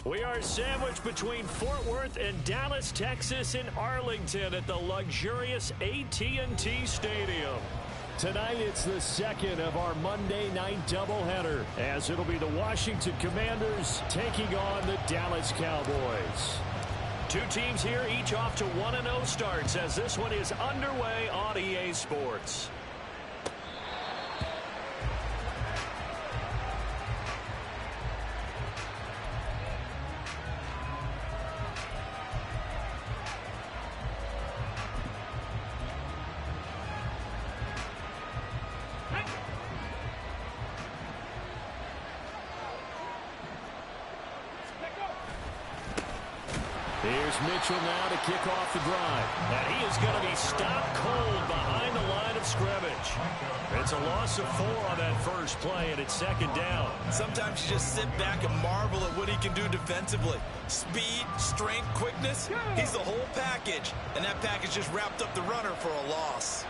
We are sandwiched between Fort Worth and Dallas, Texas in Arlington at the luxurious AT&T Stadium. Tonight it's the second of our Monday night doubleheader, as it'll be the Washington Commanders taking on the Dallas Cowboys. Two teams here, each off to 1-0 starts, as this one is underway on EA Sports. Here's Mitchell now to kick off the drive. And he is going to be stopped cold behind the line of scrimmage. It's a loss of 4 on that first play, and it's second down. Sometimes you just sit back and marvel at what he can do defensively. Speed, strength, quickness, he's the whole package. And that package just wrapped up the runner for a loss.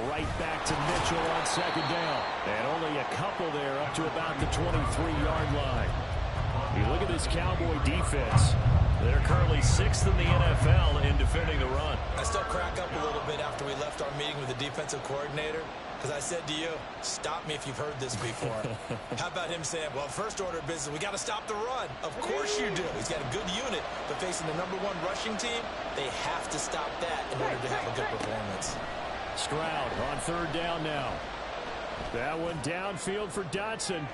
Right back to Mitchell on second down. And only a couple there up to about the 23-yard line. You look at this Cowboy defense. They're currently 6th in the NFL in defending the run. I still crack up a little bit after we left our meeting with the defensive coordinator, because I said to you, stop me if you've heard this before. How about him saying, well, first order of business, we got to stop the run. Of course you do. He's got a good unit, but facing the #1 rushing team, they have to stop that in order to have a good performance. Stroud on third down now. That one downfield for Dotson.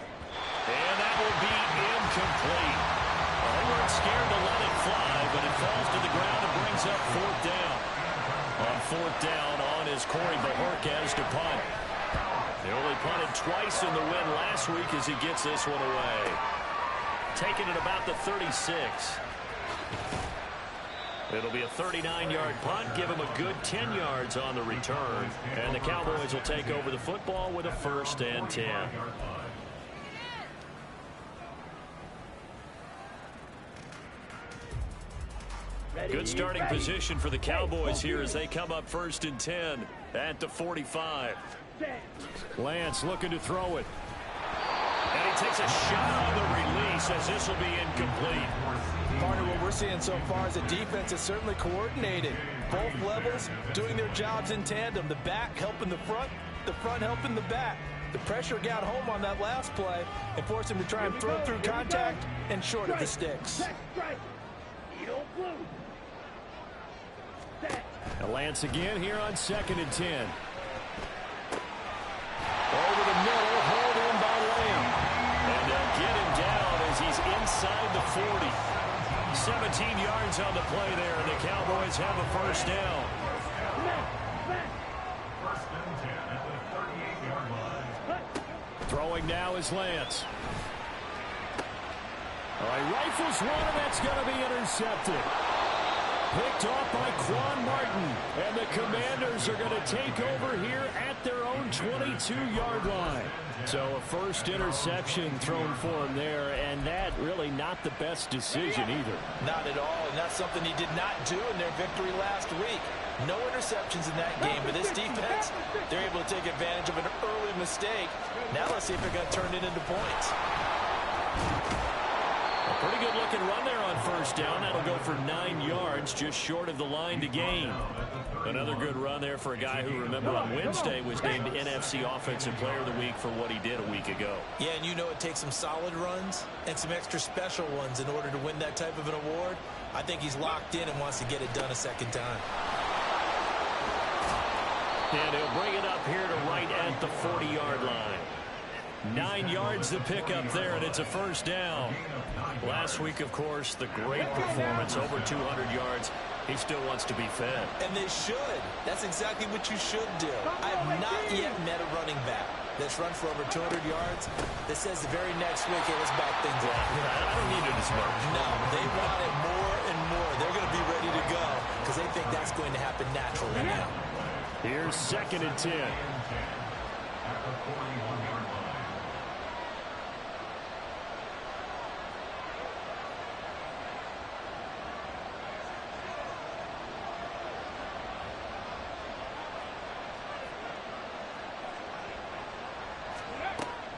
And that will be incomplete. Well, they weren't scared to let it fly, but it falls to the ground and brings up fourth down. On fourth down, on is Corey Bajorquez to punt. They only punted twice in the win last week as he gets this one away. Taking it about the 36. It'll be a 39-yard punt, give him a good 10 yards on the return. And the Cowboys will take over the football with a 1st and 10. Good starting position for the Cowboys here as they come up 1st and 10 at the 45. Lance looking to throw it. And he takes a shot on the release as this will be incomplete. Partner, what we're seeing so far is the defense is certainly coordinated. Both levels doing their jobs in tandem. The back helping the front helping the back. The pressure got home on that last play and forced him to try and throw through contact and short of the sticks. Lance again here on 2nd and 10. Over the middle, hold in by Lamb. And they'll get him down as he's inside the 40. 17 yards on the play there, and the Cowboys have a 1st down. Throwing now is Lance. All right, rifles one, and that's going to be intercepted. Picked off by Quan Martin. And the Commanders are going to take over here at their own 22-yard line. So a first interception thrown for him there, and that really not the best decision either. Not at all, and that's something he did not do in their victory last week. No interceptions in that game, but this defense, they're able to take advantage of an early mistake. Now let's see if they're going to turn it into points. A pretty good looking run there on 1st down. That'll go for 9 yards, just short of the line to gain. Another good run there for a guy who, remember, on Wednesday was named NFC Offensive Player of the Week for what he did a week ago. Yeah, and you know it takes some solid runs and some extra special ones in order to win that type of an award. I think he's locked in and wants to get it done a second time. And he'll bring it up here to right at the 40-yard line. 9 yards to pick up there, and it's a 1st down. Last week, of course, the great performance, over 200 yards. He still wants to be fed. And they should. That's exactly what you should do. I have not yet met a running back that's run for over 200 yards that says the very next week, hey, let's back things up. I don't need it as much. No, they want it more and more. They're going to be ready to go because they think that's going to happen naturally now. Here's 2nd and 10.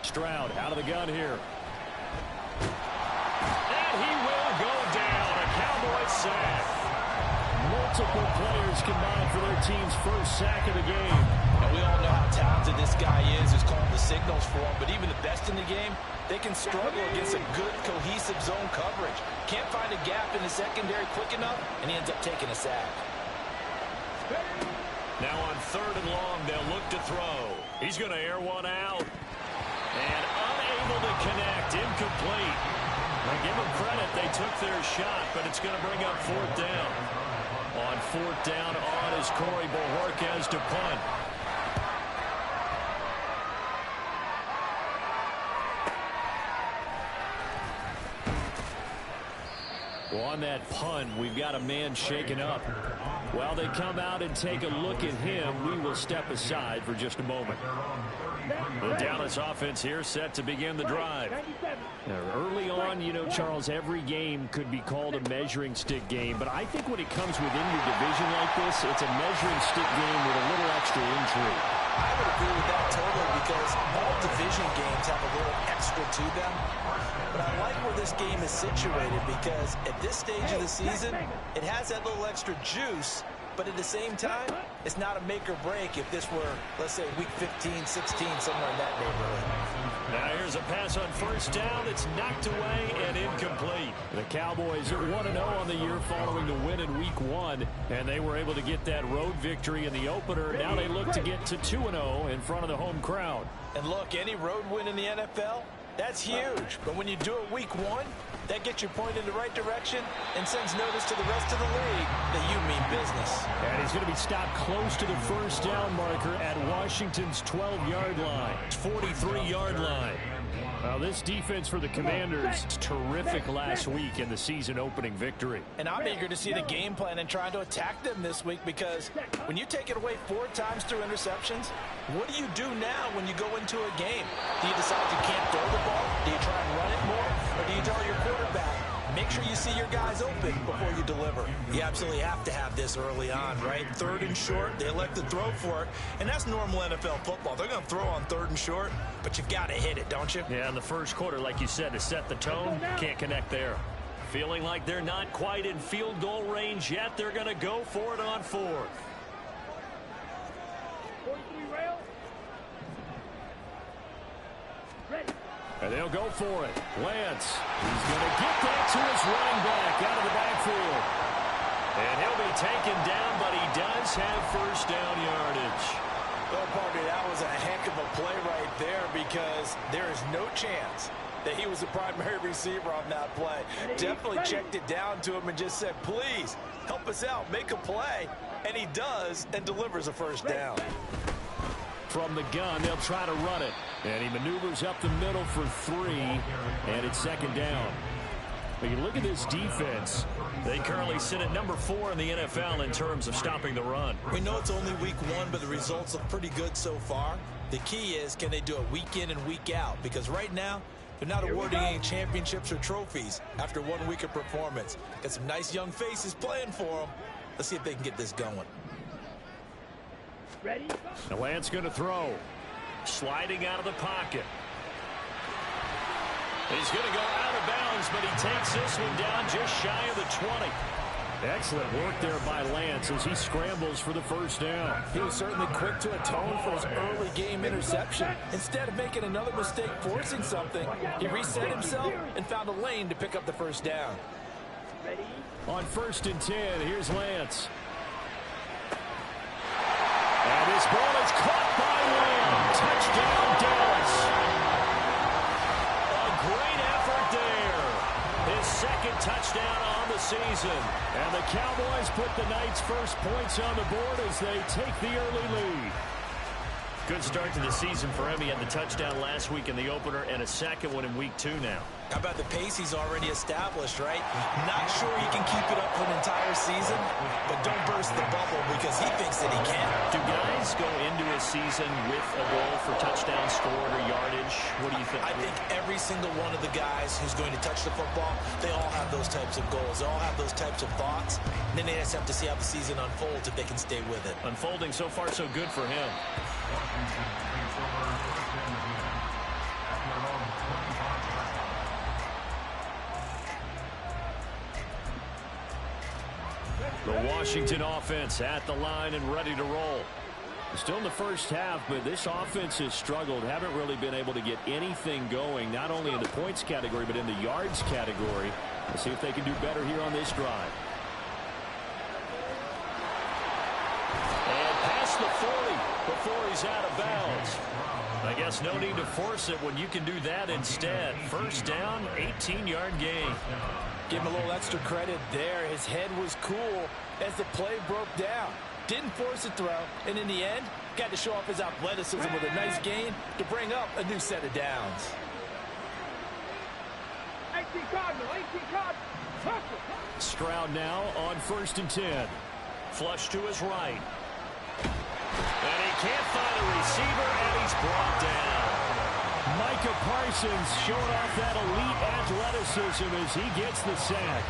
Stroud out of the gun here. multiple players combined for their team's first sack of the game. And we all know how talented this guy is who's calling the signals for him. But even the best in the game, they can struggle against a good, cohesive zone coverage. Can't find a gap in the secondary quick enough, and he ends up taking a sack. Now on 3rd and long, they'll look to throw. He's going to air one out. And unable to connect. Incomplete. Now give them credit. They took their shot, but it's going to bring up 4th down. On 4th down on is Corey Bojorquez to punt. Well, on that punt, we've got a man shaken up. While they come out and take a look at him, we will step aside for just a moment. The Dallas offense here set to begin the drive. Now, early on, you know, Charles, every game could be called a measuring stick game. But I think when it comes within your division like this, it's a measuring stick game with a little extra intrigue. I would agree with that totally because all division games have a little extra to them. But I like where this game is situated because at this stage of the season, it has that little extra juice. But at the same time, it's not a make or break if this were, let's say, week 15, 16, somewhere in that neighborhood. Now here's a pass on 1st down. It's knocked away and incomplete. The Cowboys are 1-0 on the year following the win in week 1. And they were able to get that road victory in the opener. Now they look to get to 2-0 in front of the home crowd. And look, any road win in the NFL, that's huge. But when you do it week 1, that gets you pointed in the right direction and sends notice to the rest of the league that you mean business. And he's going to be stopped close to the 1st down marker at Washington's 12-yard line. 43-yard line. Well, this defense for the Commanders, terrific last week in the season-opening victory. And I'm eager to see the game plan and trying to attack them this week because when you take it away 4 times through interceptions, what do you do now when you go into a game? Do you decide you can't throw the ball? Do you try and run it more? Or do you tell your quarterback, make sure you see your guys open before you deliver? You absolutely have to have this early on, right? 3rd and short, they elect to throw for it. And that's normal NFL football. They're going to throw on 3rd and short, but you've got to hit it, don't you? Yeah, in the first quarter, like you said, to set the tone, can't connect there. Feeling like they're not quite in field goal range yet, they're going to go for it on 4th. And they'll go for it. Lance, he's going to get that to his running back out of the backfield. And he'll be taken down, but he does have 1st down yardage. Well, partner, that was a heck of a play right there because there is no chance that he was the primary receiver on that play. Definitely checked it down to him and just said, please, help us out, make a play. And he does and delivers a 1st down. From the gun, they'll try to run it. And he maneuvers up the middle for 3, and it's 2nd down. But you look at this defense. They currently sit at number 4 in the NFL in terms of stopping the run. We know it's only week 1, but the results look pretty good so far. The key is, can they do it week in and week out? Because right now, they're not awarding any championships or trophies after 1 week of performance. Got some nice young faces playing for them. Let's see if they can get this going. Ready? Now Lance going to throw. Sliding out of the pocket. He's going to go out of bounds, but he takes this one down just shy of the 20. Excellent work there by Lance as he scrambles for the 1st down. He was certainly quick to atone for his early game interception. Instead of making another mistake forcing something, he reset himself and found a lane to pick up the 1st down. Ready? On 1st and 10, here's Lance. And this ball is caught by Lamb. Touchdown, Dallas. A great effort there. His 2nd touchdown on the season. And the Cowboys put the Knights' first points on the board as they take the early lead. Good start to the season for him. He had the touchdown last week in the opener and a 2nd one in week 2 now. How about the pace he's already established, right? Not sure he can keep it up for an entire season, but don't burst the bubble because he thinks that he can. Do guys go into a season with a goal for touchdowns scored or yardage? What do you think? I think every single one of the guys who's going to touch the football, they all have those types of goals. They all have those types of thoughts. And then they just have to see how the season unfolds if they can stay with it. Unfolding so far so good for him. The Washington offense at the line and ready to roll. Still in the first half, but this offense has struggled. Haven't really been able to get anything going, not only in the points category, but in the yards category. Let's see if they can do better here on this drive. And past the 40 before he's out of bounds. I guess no need to force it when you can do that instead. First down, 18-yard gain. Give him a little extra credit there. His head was cool as the play broke down. Didn't force a throw, and in the end, got to show off his athleticism with a nice gain to bring up a new set of downs. 18 Cardinal, 18 Cardinal. Stroud now on 1st and 10. Flush to his right. And he can't find a receiver, and he's brought down. Micah Parsons showing off that elite athleticism as he gets the sack.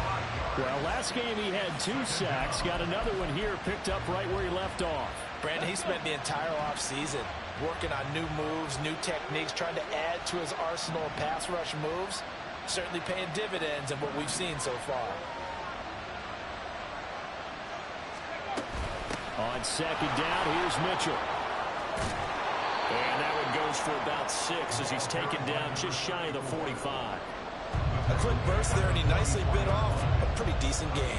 Well, last game he had 2 sacks. Got another one here picked up right where he left off. Brandon, he spent the entire offseason working on new moves, new techniques, trying to add to his arsenal of pass rush moves. Certainly paying dividends in what we've seen so far. On 2nd down, here's Mitchell. And that one goes for about 6 as he's taken down just shy of the 45. A quick burst there, and he nicely bit off a pretty decent gain.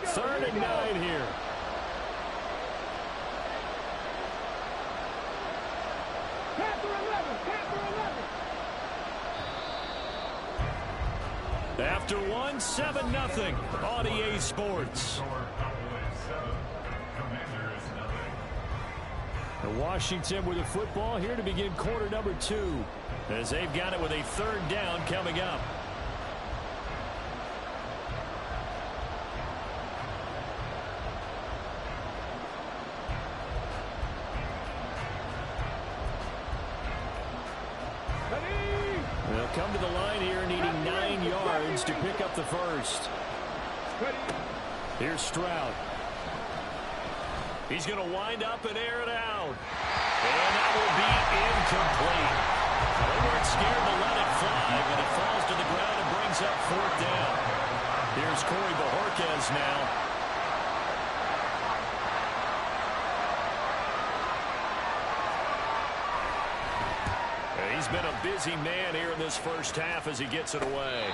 Third and 9 here. After one, 7-0 on EA Sports. Washington with the football here to begin quarter number 2 as they've got it with a 3rd down coming up. They'll come to the line here needing 9 yards to pick up the first. Here's Stroud. He's going to wind up and air it out. And that will be incomplete. They weren't scared to let it fly, but it falls to the ground and brings up 4th down. Here's Corey Bojorquez now. He's been a busy man here in this first half as he gets it away.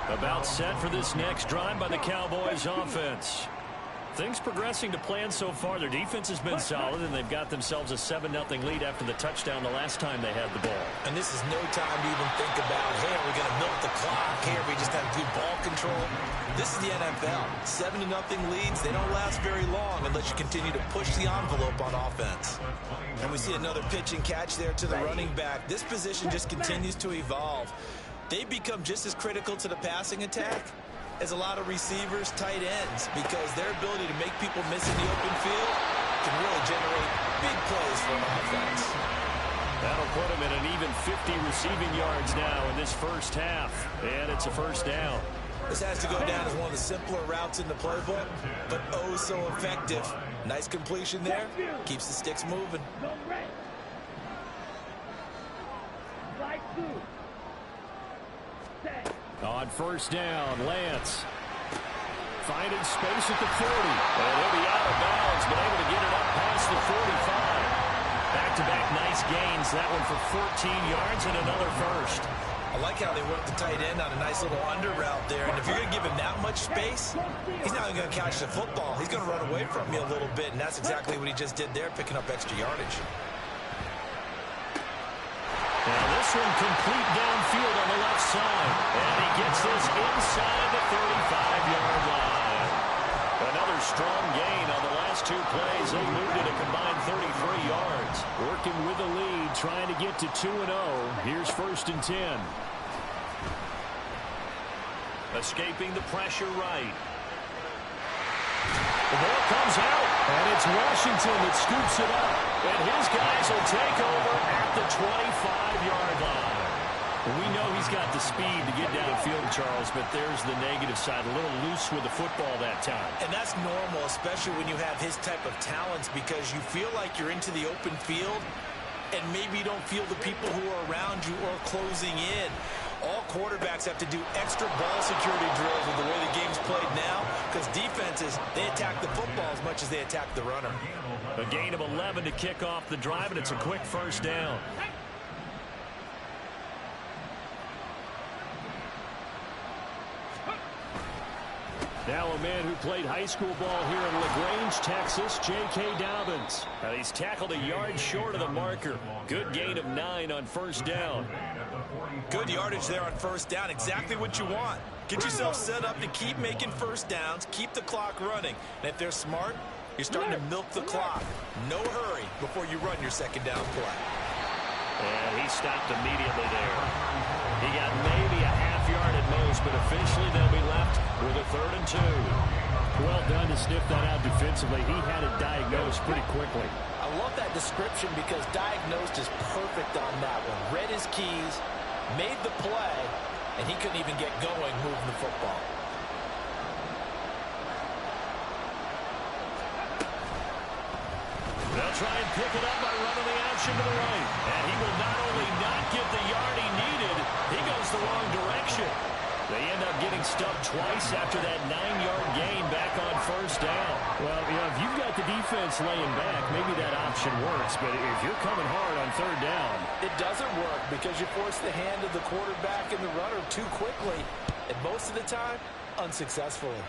About set for this next drive by the Cowboys offense. Things progressing to plan so far. Their defense has been solid, and they've got themselves a 7-0 lead after the touchdown the last time they had the ball. And this is no time to even think about, hey, are we going to milk the clock? Hey, are we just have good ball control? This is the NFL. 7-0 leads, they don't last very long unless you continue to push the envelope on offense. And we see another pitch and catch there to the running back. This position just continues to evolve. They become just as critical to the passing attack as a lot of receivers, tight ends, because their ability to make people miss in the open field can really generate big plays for an offense. That'll put him at an even 50 receiving yards now in this first half, and it's a 1st down. This has to go down as one of the simpler routes in the playbook, but oh so effective. Nice completion there. Keeps the sticks moving. On 1st down, Lance finding space at the 40. And he'll be out of bounds, but able to get it up past the 45. Back-to-back nice gains. That one for 14 yards and another first. I like how they work the tight end on a nice little under route there. And if you're going to give him that much space, he's not even going to catch the football. He's going to run away from you a little bit, and that's exactly what he just did there, picking up extra yardage. Now this one complete downfield on the left side. And he gets this inside the 35-yard line. Another strong gain on the last 2 plays. They moved it a combined 33 yards. Working with the lead, trying to get to 2-0. Here's 1st and 10. Escaping the pressure right. The ball comes out, and it's Washington that scoops it up. And his guys will take over at the 25-yard line. We know he's got the speed to get downfield, Charles, but there's the negative side. A little loose with the football that time. And that's normal, especially when you have his type of talents, because you feel like you're into the open field and maybe you don't feel the people who are around you or closing in. All quarterbacks have to do extra ball security drills with the way the game's played now, because defenses, they attack the football as much as they attack the runner. A gain of 11 to kick off the drive, and it's a quick first down. Now a man who played high school ball here in LaGrange, Texas, J.K. Dobbins. Now he's tackled a yard short of the marker. Good gain of 9 on first down. Good yardage there on first down. Exactly what you want. Get yourself set up to keep making first downs, keep the clock running. And if they're smart, you're starting to milk the clock. No hurry before you run your second down play. And he stopped immediately there. He got maybe a half yard at most, but officially they'll be left with a 3rd and 2. Well done to sniff that out defensively. He had it diagnosed pretty quickly. I love that description because diagnosed is perfect on that one. Read his keys, made the play, and he couldn't even get going moving the football. They'll try and pick it up by running the option to the right. And he will not only not get the yard he needed, he goes the wrong direction. They end up getting stuffed twice after that 9-yard gain back on first down. Well, you know, if you've got the defense laying back, maybe that option works. But if you're coming hard on 3rd down, it doesn't work because you force the hand of the quarterback and the runner too quickly. And most of the time, unsuccessfully.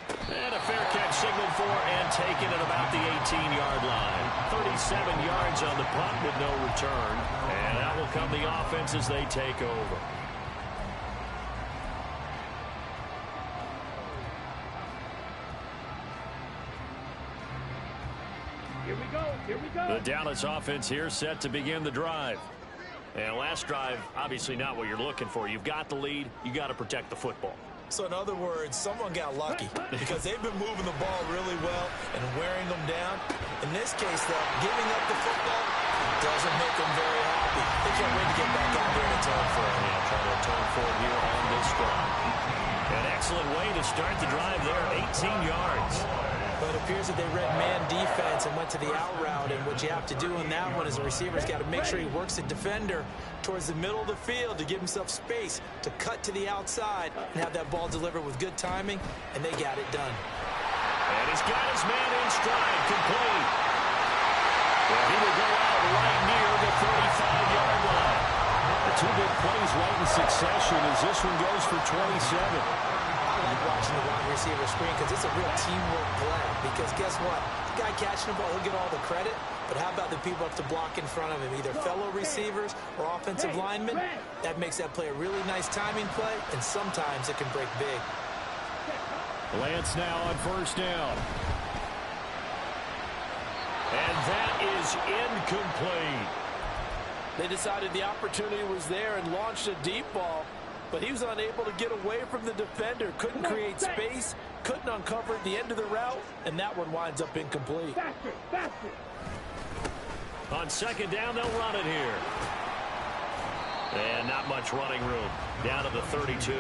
And a fair catch signaled for and taken at about the 18-yard line. 37 yards on the punt with no return. And that will come the offense as they take over. Here we go. Here we go. The Dallas offense here set to begin the drive. And last drive, obviously not what you're looking for. You've got the lead. You got to protect the football. So in other words, someone got lucky because they've been moving the ball really well and wearing them down. In this case, though, giving up the football doesn't make them very happy. They can't wait to get back out there and atone for it. Yeah, try to atone for it here on this drive. An excellent way to start the drive there, 18 yards. But it appears that they read man defense and went to the out route. And what you have to do on that one is the receiver's got to make sure he works the defender towards the middle of the field to give himself space to cut to the outside and have that ball delivered with good timing, and they got it done. And he's got his man in stride, complete. Well, he will go out right near the 35-yard line. The 2 big plays right in succession as this one goes for 27. I like watching the wide receiver screen because it's a real teamwork play. Because guess what? The guy catching the ball, he'll get all the credit. But how about the people up to block in front of him, either fellow receivers or offensive linemen? That makes that play a really nice timing play, and sometimes it can break big. Lance now on first down. And that is incomplete. They decided the opportunity was there and launched a deep ball, but he was unable to get away from the defender, couldn't create space, couldn't uncover the end of the route, and that one winds up incomplete. Faster, faster. On second down, they'll run it here. And not much running room. Down to the 32.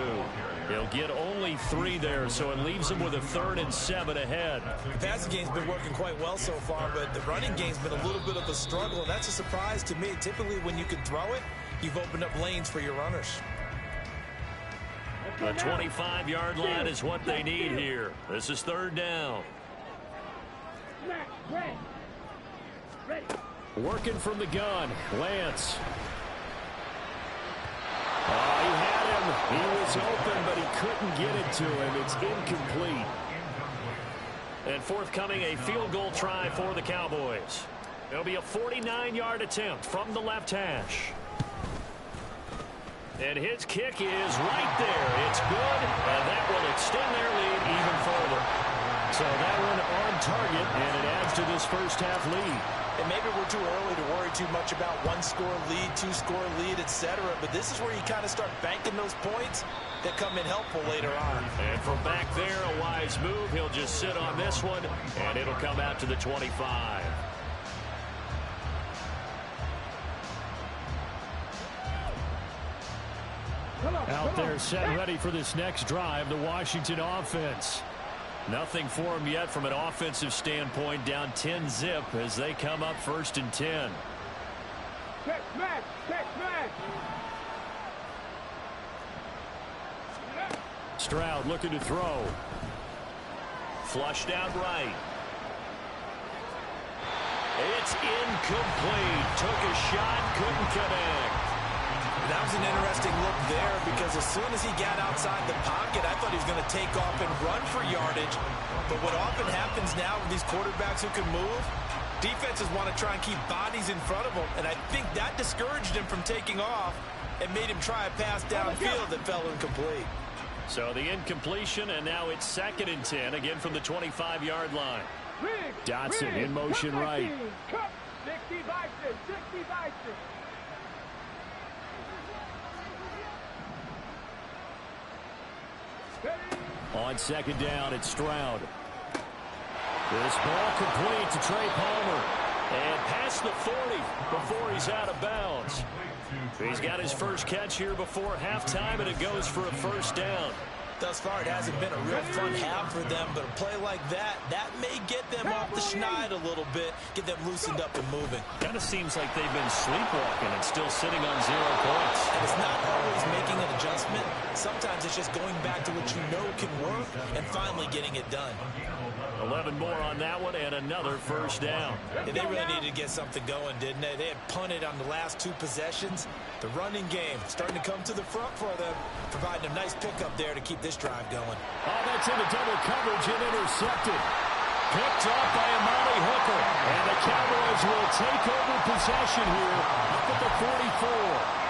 They'll get only 3 there, so it leaves them with a 3rd and 7 ahead. The passing game's been working quite well so far, but the running game's been a little bit of a struggle, and that's a surprise to me. Typically, when you can throw it, you've opened up lanes for your runners. The 25-yard line is what they need here. This is 3rd down. Ready. Working from the gun, Lance. Oh, he had him. He was open, but he couldn't get it to him. It's incomplete. And forthcoming, a field goal try for the Cowboys. It'll be a 49-yard attempt from the left hash. And his kick is right there. It's good, and that will extend their lead even further. So that one on target, and it adds to this first half lead. And maybe we're too early to worry too much about 1-score lead, 2-score lead, etc. But this is where you kind of start banking those points that come in helpful later on. And from back there, a wise move. He'll just sit on this one, and it'll come out to the 25. They're set ready for this next drive, the Washington offense. Nothing for them yet from an offensive standpoint, down 10-zip as they come up 1st and 10. Check smash, check smash. Stroud looking to throw. Flushed out right. It's incomplete. Took a shot, couldn't connect. That was an interesting look there because as soon as he got outside the pocket, I thought he was going to take off and run for yardage. But what often happens now with these quarterbacks who can move, defenses want to try and keep bodies in front of them, and I think that discouraged him from taking off and made him try a pass downfield that fell incomplete. So the incompletion, and now it's 2nd and 10, again from the 25-yard line. Dotson in motion right. 60 Bison, 60 Bison. On 2nd down, it's Stroud. This ball complete to Trey Palmer. And past the 40 before he's out of bounds. He's got his first catch here before halftime, and it goes for a 1st down. Thus far, it hasn't been a real fun half for them, but a play like that may get them off the schneid a little bit, get them loosened up and moving. Kind of seems like they've been sleepwalking and still sitting on 0 points. And it's not always making an adjustment. Sometimes it's just going back to what you know can work and finally getting it done. 11 more on that one and another 1st down. Yeah, they really needed to get something going, didn't they? They had punted on the last 2 possessions. The running game starting to come to the front for them, providing a nice pickup there to keep this drive going. Oh, that's into double coverage and intercepted. Picked up by Amani Hooker. And the Cowboys will take over possession here up at the 44.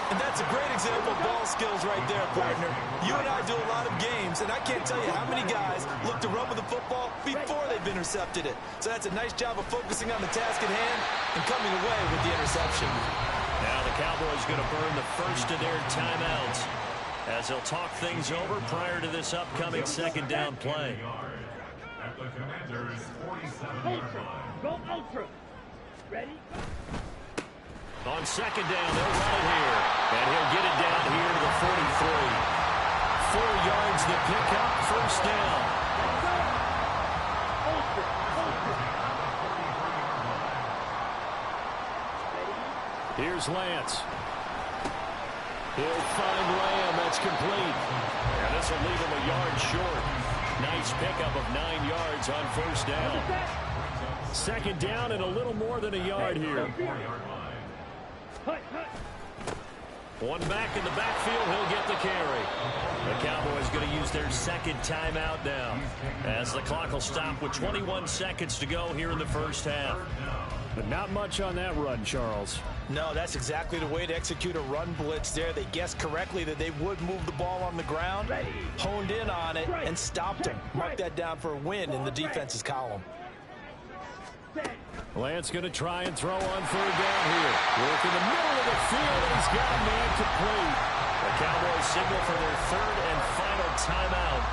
And that's a great example of ball skills right there, partner. You and I do a lot of games, and I can't tell you how many guys look to run with the football before they've intercepted it. So that's a nice job of focusing on the task at hand and coming away with the interception. Now the Cowboys going to burn the first of their timeouts as they'll talk things over prior to this upcoming 2nd down play. Ultra. Go Ultra. Ready? On 2nd down, they'll run it here. And he'll get it down here to the 43. 4 yards to pick up, 1st down. Ultra. Ultra. Here's Lance. He'll find Lamb. That's complete. And this will leave him a yard short. Nice pickup of 9 yards on 1st down. 2nd down and a little more than a yard here. One back in the backfield, he'll get the carry. The Cowboys going to use their 2nd timeout now as the clock will stop with 21 seconds to go here in the 1st half. But not much on that run, Charles. No, that's exactly the way to execute a run blitz there. They guessed correctly that they would move the ball on the ground, honed in on it, and stopped them. Mark that down for a win in the defense's column. Lance going to try and throw on 3rd down here. Work in the middle of the field, and he's got a man complete. The Cowboys signal for their 3rd and final timeout.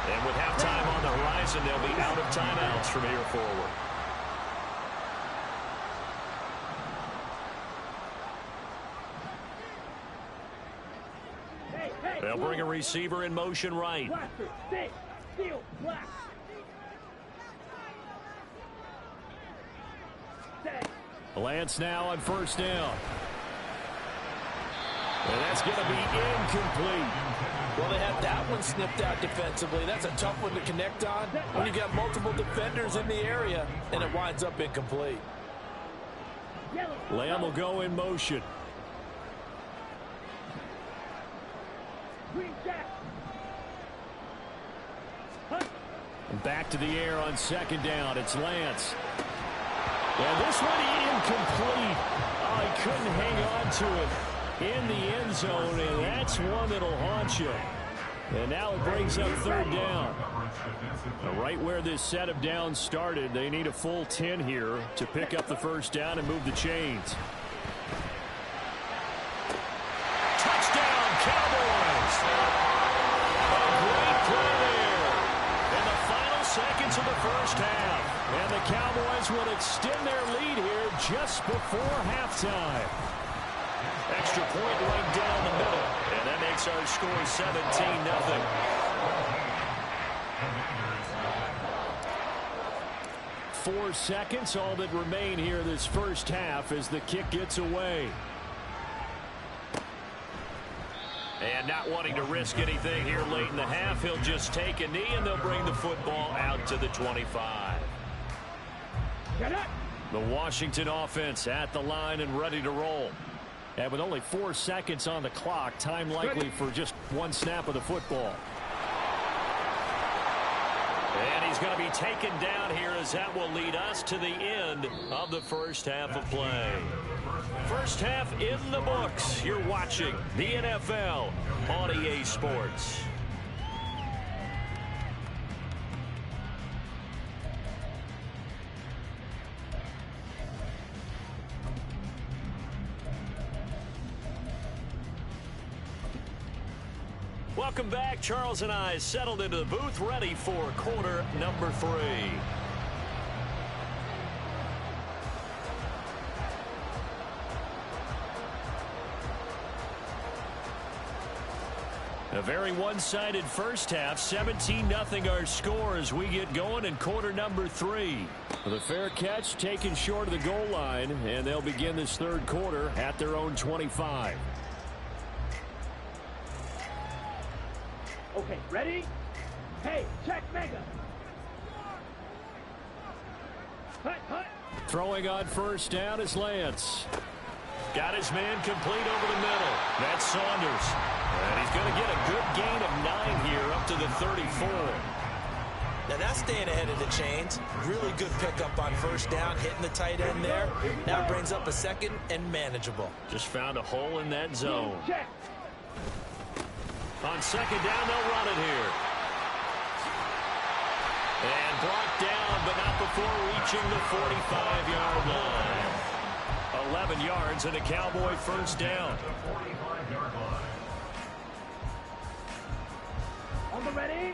And with halftime on the horizon, they'll be out of timeouts from here forward. They'll bring a receiver in motion right. Blaster, stay, steal, blast. Lance now on 1st down. And that's going to be incomplete. Well, they had that one snipped out defensively. That's a tough one to connect on when you got multiple defenders in the area, and it winds up incomplete. Lamb will go in motion. And back to the air on 2nd down. It's Lance. And this one incomplete. Oh, he couldn't hang on to it in the end zone, and that's one that'll haunt you. And now it brings up 3rd down. Right where this set of downs started, they need a full 10 here to pick up the 1st down and move the chains. Touchdown, Cowboys! A great play there in the final seconds of the 1st half. And the Cowboys will extend their lead here just before halftime. Extra point right down the middle. And that makes our score 17-0. 4 seconds, all that remain here this first half as the kick gets away. And not wanting to risk anything here late in the half, he'll just take a knee and they'll bring the football out to the 25. The Washington offense at the line and ready to roll. And with only 4 seconds on the clock, time likely for just one snap of the football. And he's going to be taken down here as that will lead us to the end of the first half of play. First half in the books. You're watching the NFL on EA Sports. Welcome back. Charles and I settled into the booth, ready for quarter number 3. A very one-sided first half. 17-0 our score as we get going in quarter number 3. The fair catch taken short of the goal line, and they'll begin this third quarter at their own 25. Okay, ready? Hey, check mega. Hut, hut. Throwing on first down is Lance. Got his man complete over the middle. That's Saunders. And he's going to get a good gain of 9 here up to the 34. Now that's staying ahead of the chains. Really good pickup on first down, hitting the tight end there. Now brings up a second and manageable. Just found a hole in that zone. Check. On second down, they'll run it here. And blocked down, but not before reaching the 45-yard line. 11 yards and a Cowboy first down. On the ready?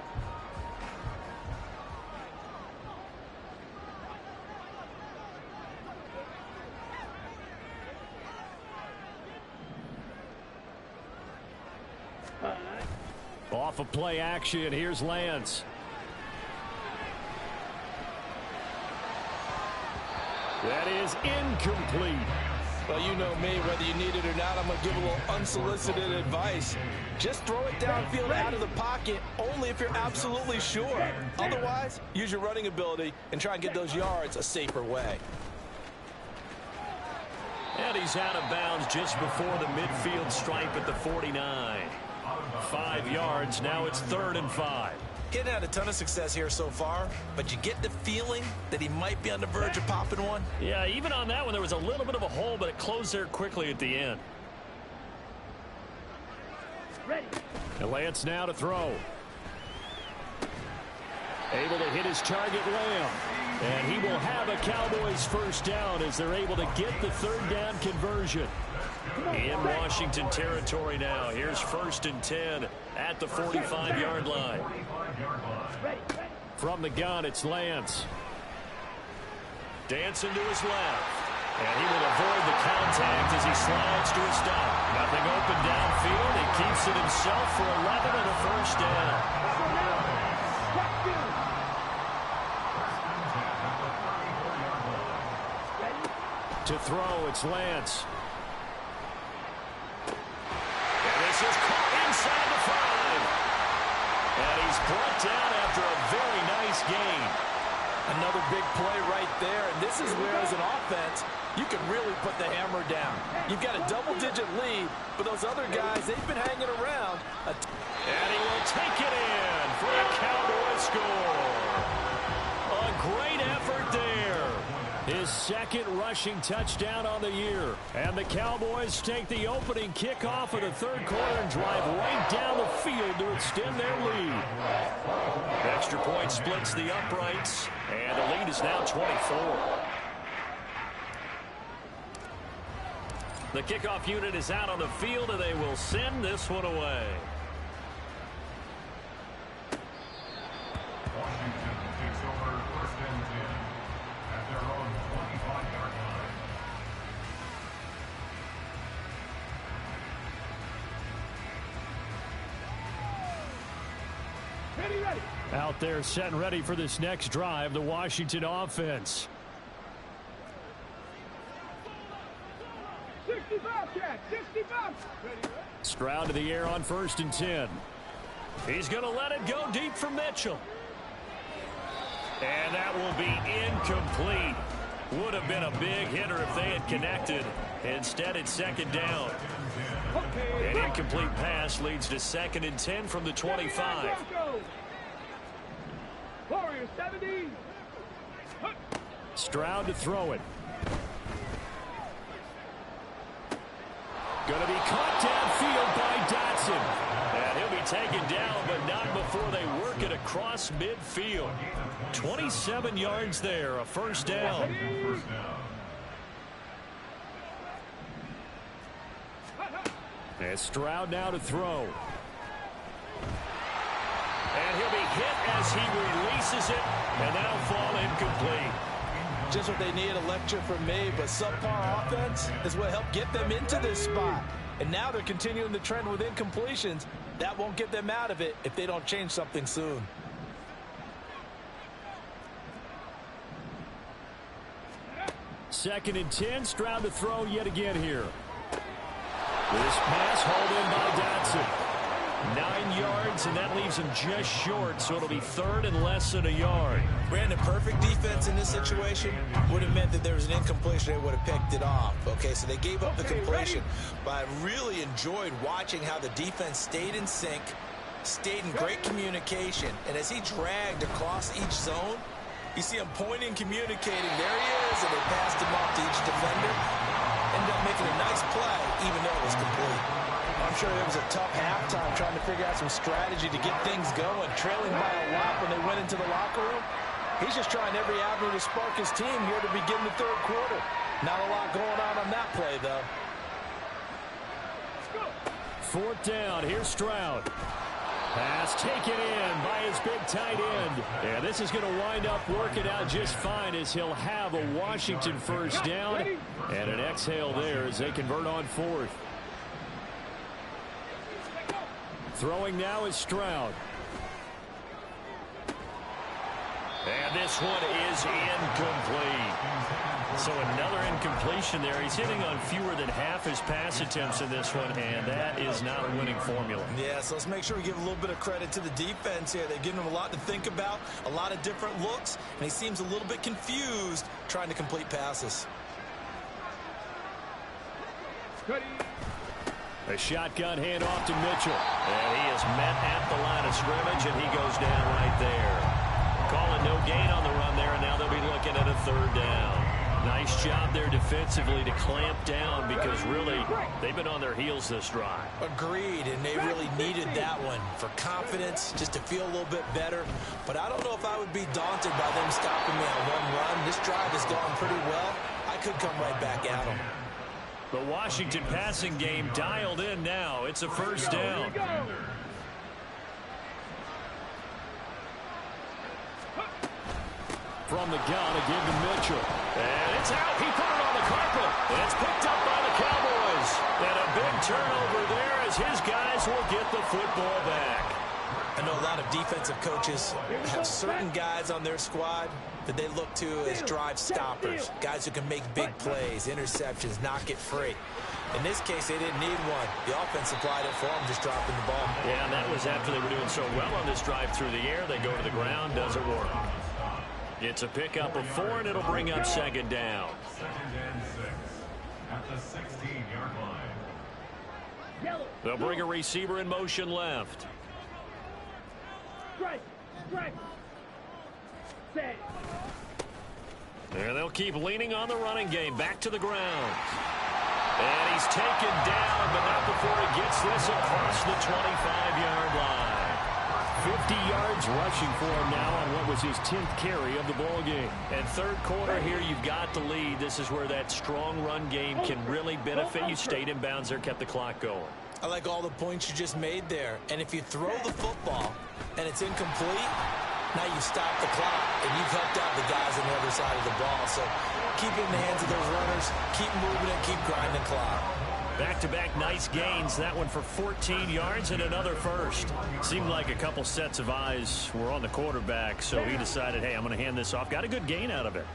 Off of play action, here's Lance. That is incomplete. Well, you know me, whether you need it or not, I'm going to give a little unsolicited advice. Just throw it downfield out of the pocket only if you're absolutely sure. Otherwise, use your running ability and try and get those yards a safer way. And he's out of bounds just before the midfield stripe at the 49. 5 yards, now it's 3rd and 5. He hadn't had a ton of success here so far, but you get the feeling that he might be on the verge of popping one. Yeah, even on that one, there was a little bit of a hole, but it closed there quickly at the end. Ready. And Lance now to throw. Able to hit his target, Lamb. And he will have a Cowboys first down as they're able to get the 3rd down conversion. In Washington territory now. Here's 1st and 10 at the 45-yard line. From the gun, it's Lance. Dancing to his left. And he will avoid the contact as he slides to a stop. Nothing open downfield. He keeps it himself for 11 and a first down. To throw, it's Lance. And this is caught inside the 5. And he's brought down after a very nice gain. Another big play right there, and this is where, as an offense, you can really put the hammer down. You've got a double-digit lead, but those other guys, they've been hanging around. And he will take it in for a Cowboy score. A great effort there. His 2nd rushing touchdown on the year. And the Cowboys take the opening kickoff of the 3rd quarter and drive right down the field to extend their lead. Extra point splits the uprights, and the lead is now 24. The kickoff unit is out on the field, and they will send this one away. Washington takes over 1st and 10 at their own 25-yard line. Ready. Out there set and ready for this next drive, the Washington offense. 65, Jack. 65. Ready. Stroud to the air on 1st and 10. He's going to let it go deep for Mitchell. And that will be incomplete. Would have been a big hitter if they had connected. Instead, it's 2nd down. An incomplete pass leads to 2nd and 10 from the 25. Warriors 70. Stroud to throw it. Going to be caught downfield by Dotson. And he'll be taken down, but not before they work it across midfield. 27 yards there, a 1st down. And Stroud now to throw. And he'll be hit as he releases it, and that'll fall incomplete. Just what they need, a lecture from me, but subpar offense is what helped get them into this spot. And now they're continuing the trend with incompletions. That won't get them out of it if they don't change something soon. Second and 10, Stroud to throw yet again here. This pass hauled in by Dotson. 9 yards, and that leaves him just short, so it'll be 3rd and less than a yard. Brandon, perfect defense in this situation would have meant that there was an incompletion. They would have picked it off. Okay, so they gave up the completion. But I really enjoyed watching how the defense stayed in sync, stayed in great communication. And as he dragged across each zone, you see him pointing, communicating. There he is, and they passed him off to each defender. Ended up making a nice play, even though it was complete. I'm sure it was a tough halftime trying to figure out some strategy to get things going, trailing by a lot when they went into the locker room. He's just trying every avenue to spark his team here to begin the 3rd quarter. Not a lot going on that play, though. 4th down, here's Stroud. Pass taken in by his big tight end. And this is going to wind up working out just fine as he'll have a Washington 1st down. And an exhale there as they convert on 4th. Throwing now is Stroud. And this one is incomplete. So another incompletion there. He's hitting on fewer than half his pass attempts in this one, and that is not a winning formula. Yeah, so let's make sure we give a little bit of credit to the defense here. They've given him a lot to think about, a lot of different looks, and he seems a little bit confused trying to complete passes. A shotgun handoff to Mitchell. And he is met at the line of scrimmage, and he goes down right there. Calling no gain on the run there, and now they'll be looking at a 3rd down. Nice job there defensively to clamp down because really they've been on their heels this drive. Agreed, and they really needed that one for confidence, just to feel a little bit better. But I don't know if I would be daunted by them stopping me on one run. This drive has gone pretty well. I could come right back at them. The Washington passing game dialed in now. It's a 1st down. From the gun, a give to Mitchell. And it's out. He put it on the carpet. And it's picked up by the Cowboys. And a big turnover there as his guys will get the football back. I know a lot of defensive coaches have certain guys on their squad that they look to as drive stoppers, guys who can make big plays, interceptions, knock it free. In this case, they didn't need one. The offense supplied it for them, just dropping the ball. Yeah, and that was after they were doing so well on this drive through the air. They go to the ground, doesn't work. It's a pickup of 4, and it'll bring up 2nd down. 2nd and 6 at the 16-yard line. They'll bring a receiver in motion left. Strike. Set. And they'll keep leaning on the running game. Back to the ground. And he's taken down, but not before he gets this across the 25-yard line. 50 yards rushing for him now on what was his 10th carry of the ball game. And 3rd quarter here, you've got the lead. This is where that strong run game can really benefit you. Stayed in bounds there, kept the clock going. I like all the points you just made there. And if you throw the football and it's incomplete, now you stop the clock, and you've helped out the guys on the other side of the ball. So keep it in the hands of those runners, keep moving it, keep grinding the clock. Back-to-back nice gains. That one for 14 yards and another first. Seemed like a couple sets of eyes were on the quarterback, so he decided, hey, I'm going to hand this off. Got a good gain out of it.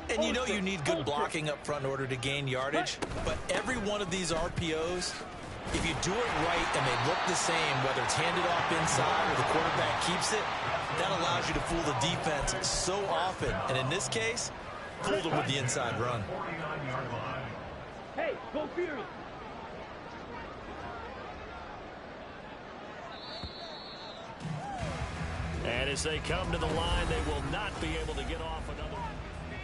And you know you need good blocking up front in order to gain yardage, but every one of these RPOs, if you do it right and they look the same, whether it's handed off inside or the quarterback keeps it, that allows you to fool the defense so often. And in this case, fooled them with the inside run. Hey, go Fury. And as they come to the line, they will not be able to get off another.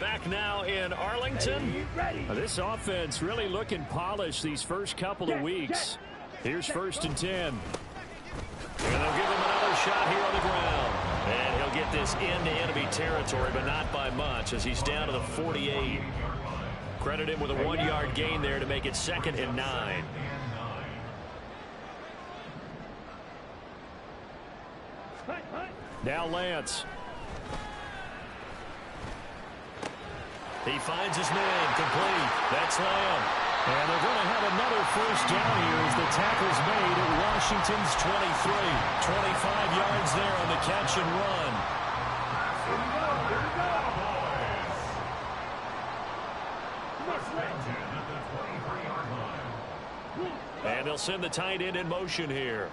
Back now in Arlington. This offense really looking polished these first couple of weeks. Here's 1st and 10. And they'll give him another shot here on the ground. And he'll get this into enemy territory, but not by much as he's down to the 48. Credit him with a 1-yard gain there to make it 2nd and 9. Now Lance. He finds his man complete. That's Lamb. And they're going to have another first down here as the tackle's made at Washington's 23. 25 yards there on the catch and run. And they'll send the tight end in motion here.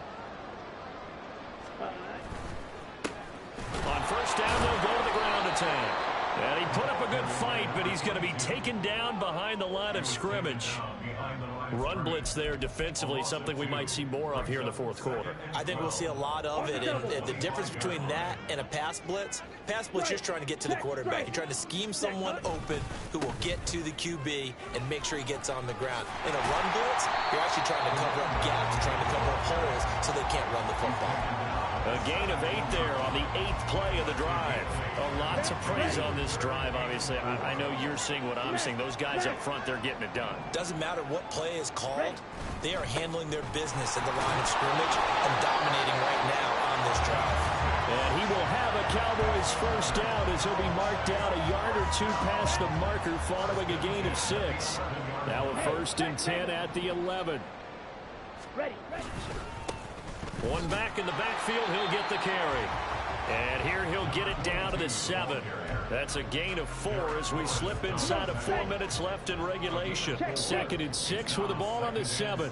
On first down, they'll go to the ground attack. And he put up a good fight, but he's going to be taken down behind the line of scrimmage. Run blitz there defensively, something we might see more of here in the 4th quarter. I think we'll see a lot of it, and the difference between that and a pass blitz, you're just trying to get to the quarterback. You're trying to scheme someone open who will get to the QB and make sure he gets on the ground. In a run blitz, you're actually trying to cover up gaps, you're trying to cover up holes so they can't run the football. A gain of 8 there on the 8th play of the drive. A lot to praise on this drive, obviously. I know you're seeing what I'm seeing. Those guys up front, they're getting it done. Doesn't matter what play is called. They are handling their business at the line of scrimmage and dominating right now on this drive. And he will have a Cowboys first down as he'll be marked down a yard or 2 past the marker following a gain of 6. Now a 1st and 10 at the 11. Ready. One back in the backfield, he'll get the carry. And here he'll get it down to the 7. That's a gain of 4 as we slip inside of 4 minutes left in regulation. 2nd and 6 with the ball on the 7.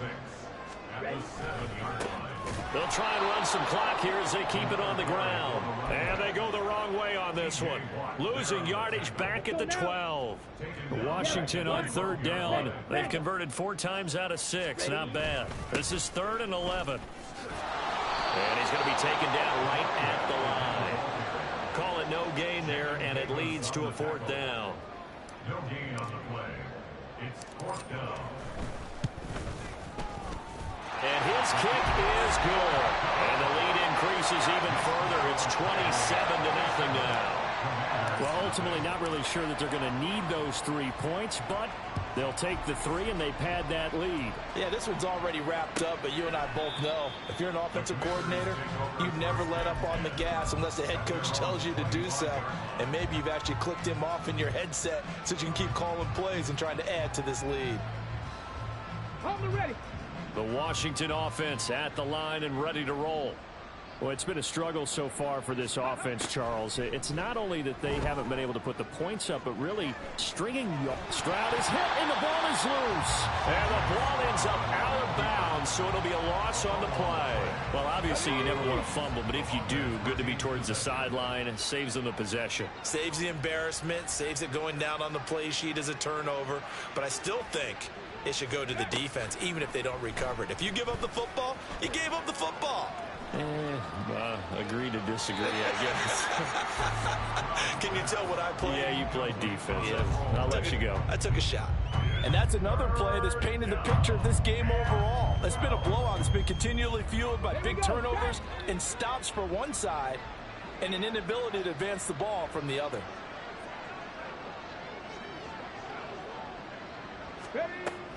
They'll try and run some clock here as they keep it on the ground. And they go the wrong way on this one. Losing yardage back at the 12. Washington on 3rd down. They've converted 4 times out of 6. Not bad. This is 3rd and 11. And he's going to be taken down right at the line. Call it no gain there, and it leads to a 4th down. No gain on the play. It's 4th down. And his kick is good. And the lead increases even further. It's 27-0 now. Well, ultimately not really sure that they're going to need those 3 points, but they'll take the 3 and they pad that lead. Yeah, this one's already wrapped up, but you and I both know if you're an offensive coordinator, you never let up on the gas unless the head coach tells you to do so. And maybe you've actually clicked him off in your headset so you can keep calling plays and trying to add to this lead. Hold ready. The Washington offense at the line and ready to roll. Well, it's been a struggle so far for this offense, Charles. It's not only that they haven't been able to put the points up, but really stringing. Stroud is hit, and the ball is loose. And the ball ends up out of bounds, so it'll be a loss on the play. Well, obviously, you never want to fumble, but if you do, good to be towards the sideline. It saves them the possession. Saves the embarrassment, saves it going down on the play sheet as a turnover. But I still think it should go to the defense, even if they don't recover it. If you give up the football, you gave up the football. Agree to disagree, I guess. Can you tell what I played? Yeah, you played defense. Yeah. I'll let you go. I took a shot. And that's another play that's painted the picture of this game overall. It's been a blowout. It's been continually fueled by big turnovers and stops for one side and an inability to advance the ball from the other.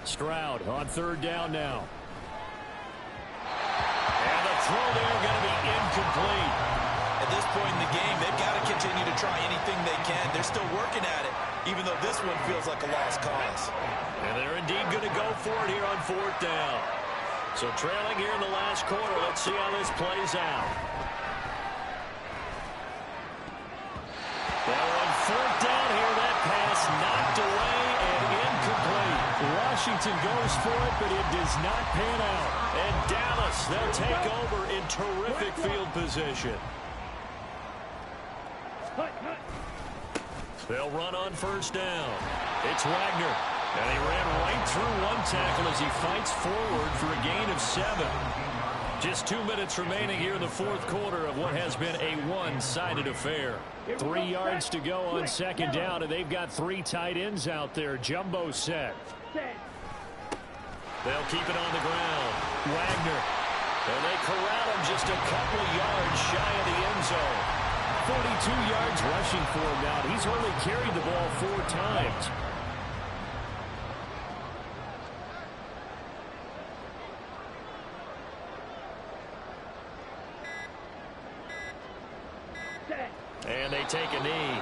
Stroud on 3rd down now. And the throw there going to be incomplete. At this point in the game, they've got to continue to try anything they can. They're still working at it. even though this one feels like a lost cause. And they're indeed going to go for it here on 4th down. So trailing here in the last quarter. Let's see how this plays out. Well, on 4th down here, that pass knocked away and incomplete. Washington goes for it, but it does not pan out. And Dallas, they'll take over in terrific field position. They'll run on 1st down. It's Wagner. And he ran right through one tackle as he fights forward for a gain of 7. Just 2 minutes remaining here in the 4th quarter of what has been a one-sided affair. 3 yards to go on 2nd down, and they've got 3 tight ends out there. Jumbo set. They'll keep it on the ground. Wagner. And they corral him just a couple yards shy of the end zone. 42 yards rushing for him now. He's only carried the ball 4 times. And they take a knee.